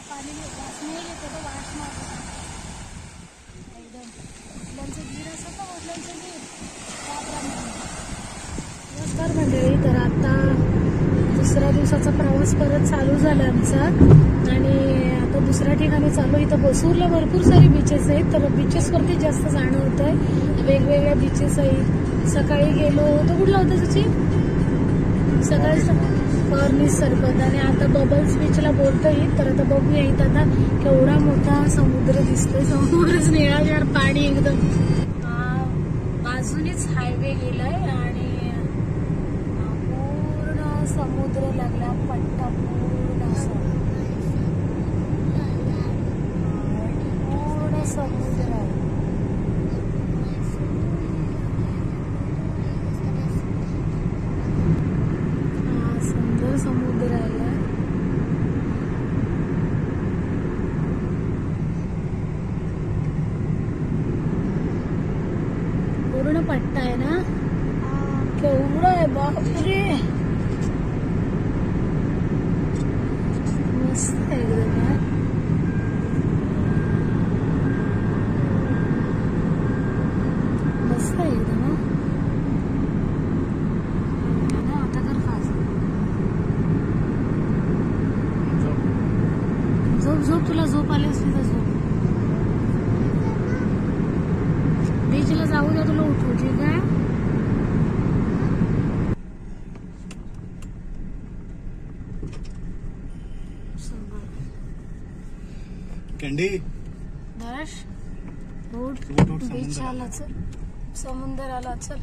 पाणी वास नाही येते तो वास मारतो एकदम वडिलांचं गीर असं ना वडिलांचं गीर त्याप्रमाणे. नमस्कार मंडळी. तर आता दुसऱ्या दिवसाचा प्रवास परत चालू झाला आमचा आणि आता दुसऱ्या ठिकाणी चालू. इथं बसूरला भरपूर सारी बीचेस आहेत तर बीचेसवरती जास्त जाणं होत आहे. वेगवेगळ्या बीचेस आहेत. सकाळी गेलो तो कुठला होता तुझी सकाळी कॉर्निस सरबत आणि आता बबल्स बीचला बोलता येईल. तर आता बघूया इथं आता केवढा मोठा समुद्र दिसतोय. समुद्रच निळागार पाणी एकदम. बाजूनेच हायवे गेलाय आणि पूर्ण समुद्र लागला पट्टा पूर्ण समुद्र आहे. सुंदर समुद्र आहे. पूर्ण पट्टा आहे ना. केवढं आहे बापरे. मस्त आहे एकदम यार. मस्त आहे एकदम. आता कर फास्ट. झोप झोप तुला झोप आली असली तर झोप. बीचला जाऊ द्या तुला उठवू ठीक आहे. कैंडी दर्श उठ. बीच आला चल. समुद्र आला चल.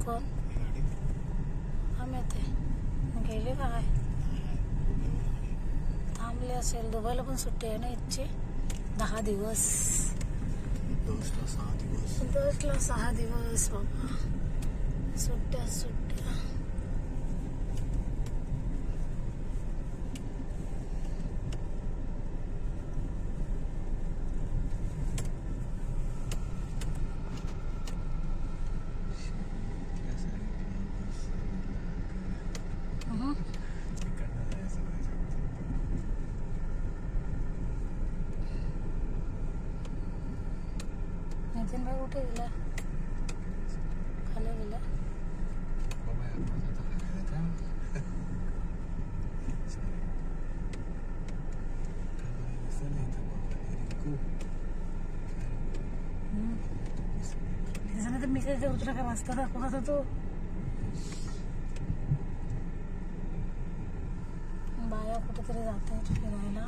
कोण आम्ही येते गेले काय थांबले असेल. दुबईला पण सुट्टी आहे ना इथची 10 दिवस. 10ला 6 दिवस बाबा. सुट्ट्या सुट्ट्या. नितीन भाई कुठे गेला. खाली गेला. त्याच्यानंतर मी काही उतरा का रस्ता दाखवत होता तो. बाया कुठेतरी जातात फिरायला.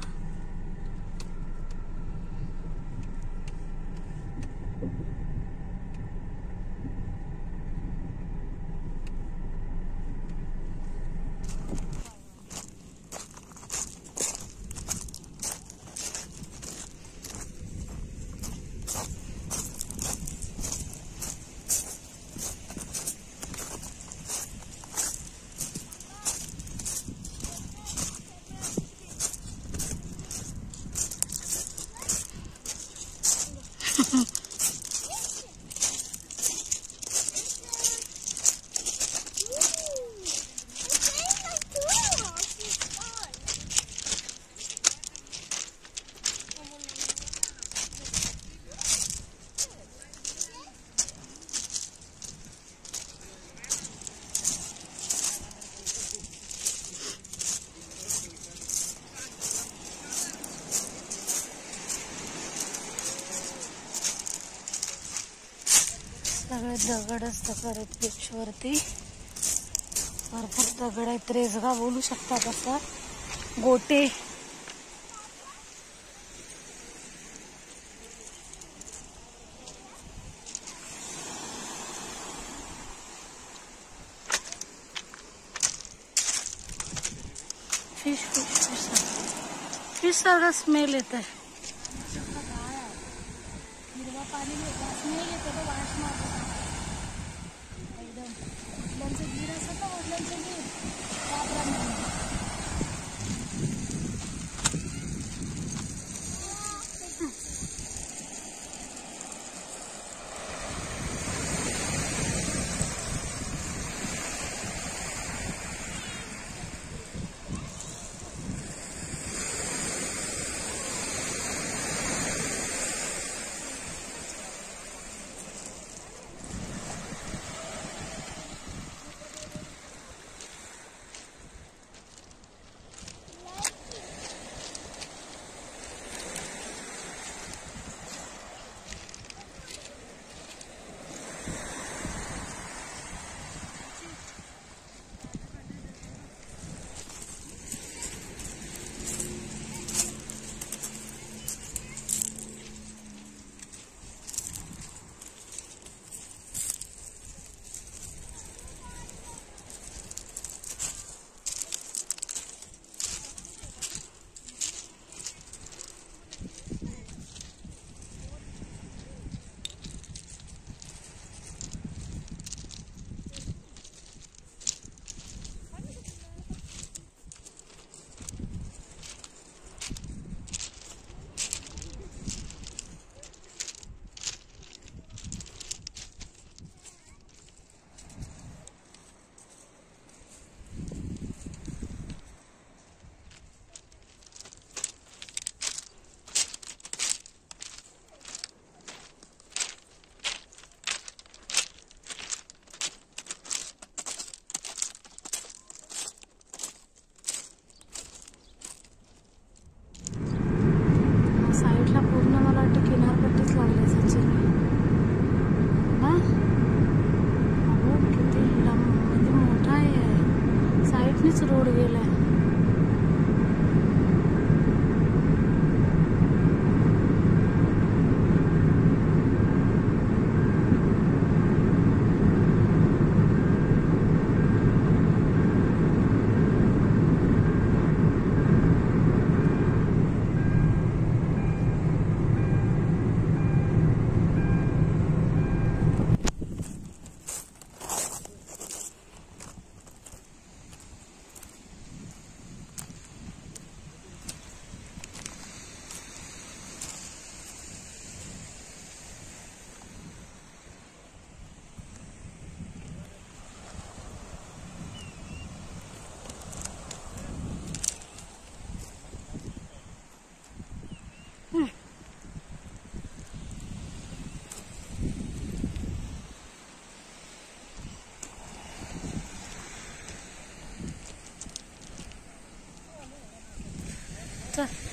सगळे दगडच दगड आहेत बीचवरती. भरपूर दगड आहेत. रेजगा बोलू शकतात असं. गोटे फिश फिश फिश फिश सारखा स्मेल येत आहे. हिरवा पाणी वास नाही येते तो वास मारतो एकदम. वडिलांचं गीर असं ना वडिलांचं गीर त्याप्रमाणे. रोड गेलाय.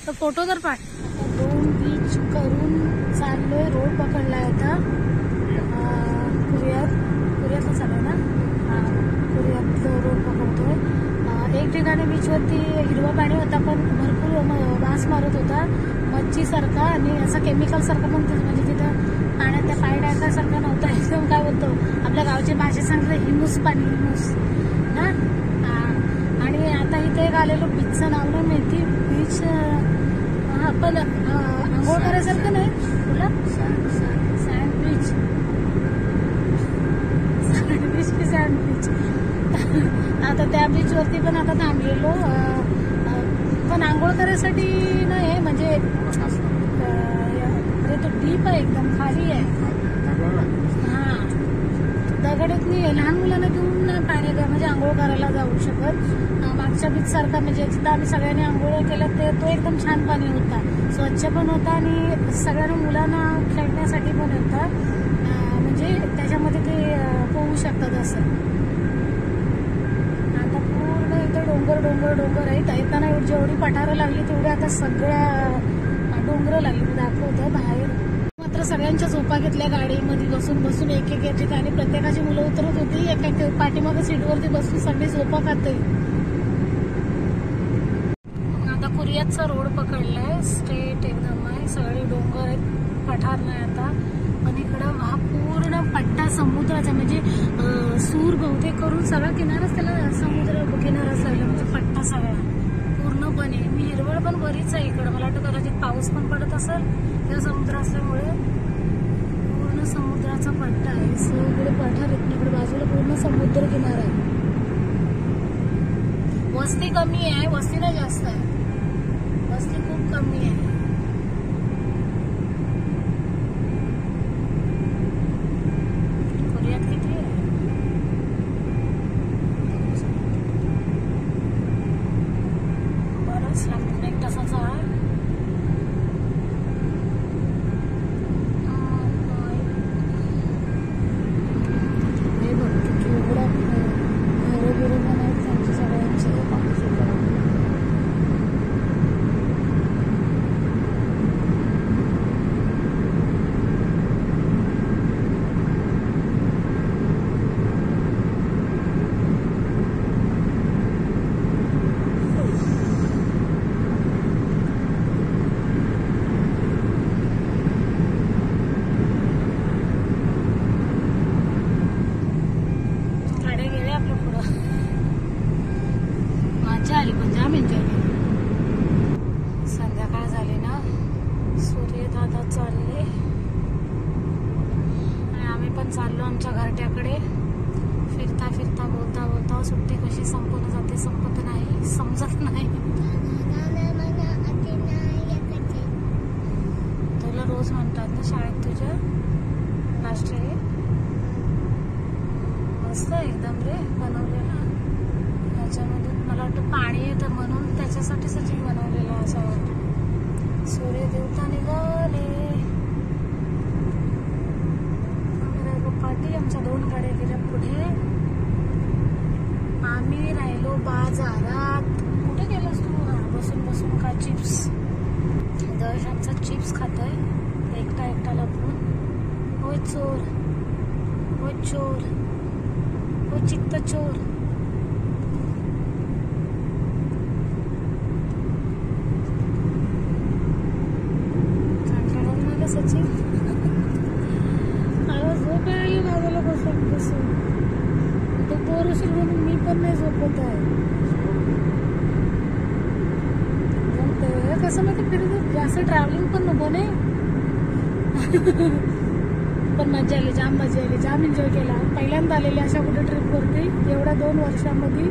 तर फोटो तर पाठ. 2 बीच करून चाललोय. रोड पकडलाय आता कुरियातला चाललोय ना. कुरियातलं रोड पकडतोय. एक ठिकाणी बीचवरती हिरवा पाणी होता पण भरपूर वास मारत होता मच्छीसारखा आणि असा केमिकल सारखा पण म्हणजे तिथं पाण्यात त्या पाय टाकासारखा नव्हता. एकदम काय बोलतो आपल्या गावची भाषेत सांगितलं हिमूस पाणी हिमूस ना. आणि आता इथे एक आलेलो बीचचं नाव नाही माहिती. बीच पण आंघोळ करायसारखं नाही तुला. सँड बीच की सँड बीच. आता त्या बीचवरती पण आता थांबलेलो पण आंघोळ करायसाठी नाही म्हणजे तो डीप आहे एकदम खाली आहे. हा दगडच नाही. लहान मुलांना घेऊन नाही पाणी म्हणजे आंघोळ करायला जाऊ शकत. मागच्या बीच सारखा म्हणजे जिथं आम्ही सगळ्यांनी आंघोळ केलं ते तो एकदम छान पाणी होता. स्वच्छ पण होता आणि सगळ्यांना मुलांना खेळण्यासाठी पण होता. म्हणजे त्याच्यामध्ये ते पोहू शकतात असं. आता पूर्ण इथं डोंगर डोंगर डोंगर आहेत. येताना जेवढी पठारं लागली तेवढी आता सगळ्या डोंगर लागली. मी दाखवतो बाहेर. मात्र सगळ्यांच्या झोपा घेतल्या गाडीमध्ये बसून बसून एक एक ठिकाणी प्रत्येकाची मुलं उतरत होती. एका पाठीमागं सीटवरती बसून सगळी झोपा खाते. आता कुरियातचा रोड पकडलाय. स्ट्रेट एकदम आहे. सगळे डोंगर आहेत. पठार नाही आता. पण इकडं हा पूर्ण पट्टा समुद्राचा म्हणजे सूर बहुतेक करून सगळा किनाराच त्याला समुद्र किनाराच लागला म्हणजे पट्टा सगळा पूर्णपणे. मी हिरवळ पण बरीच आहे इकडं. मला वाटतं कदाचित पाऊस पण पडत असेल त्या समुद्र असल्यामुळे. पूर्ण समुद्राचा पट्टा आहे. सगळे पठार आहेत. इकडे बाजूला पूर्ण समुद्र किनारा आहे. वस्ती कमी आहे. वस्ती नाही जास्त आहे. वस्ती खूप कमी आहे. कुरियात किती आहे बरंच लागतं. 1 तासाचा आहे. आली पण जाम एन्जॉय केली. संध्याकाळ झाली ना. सूर्य दादा चालले आणि आम्ही पण चाललो आमच्या घरट्याकडे. फिरता फिरता बोलता बोलता सुट्टी कशी संपून जाते संपत नाही समजत नाही. तुला रोज म्हणतात ना शाळेत तुझ्या राष्ट्रीय. मस्त एकदम रे बनवलेला. त्याच्यामध्ये मला वाटतं पाणी येतं म्हणून त्याच्यासाठी सचिन बनवलेला असं वाटतं. सूर्य देवता निघाले. पाठी आमच्या 2 गाड्या गेल्या पुढे. आम्ही राहिलो बाजारात. कुठे गेलोस तू. बसून बसून का चिप्स. दर्श आमचा चिप्स खातोय एकटा एकटा लपून. होय चोर होय चोर होय चित्त चोर. पण नाही झोपत आहे. जमतंय. कसं माहिती फिरत जास्त ट्रॅव्हलिंग पण नको नाही. पण मजा आली, जाम मजा आली, जाम एन्जॉय केला. पहिल्यांदा आलेली अशा कुठे ट्रिपवरती एवढ्या 2 वर्षामध्ये.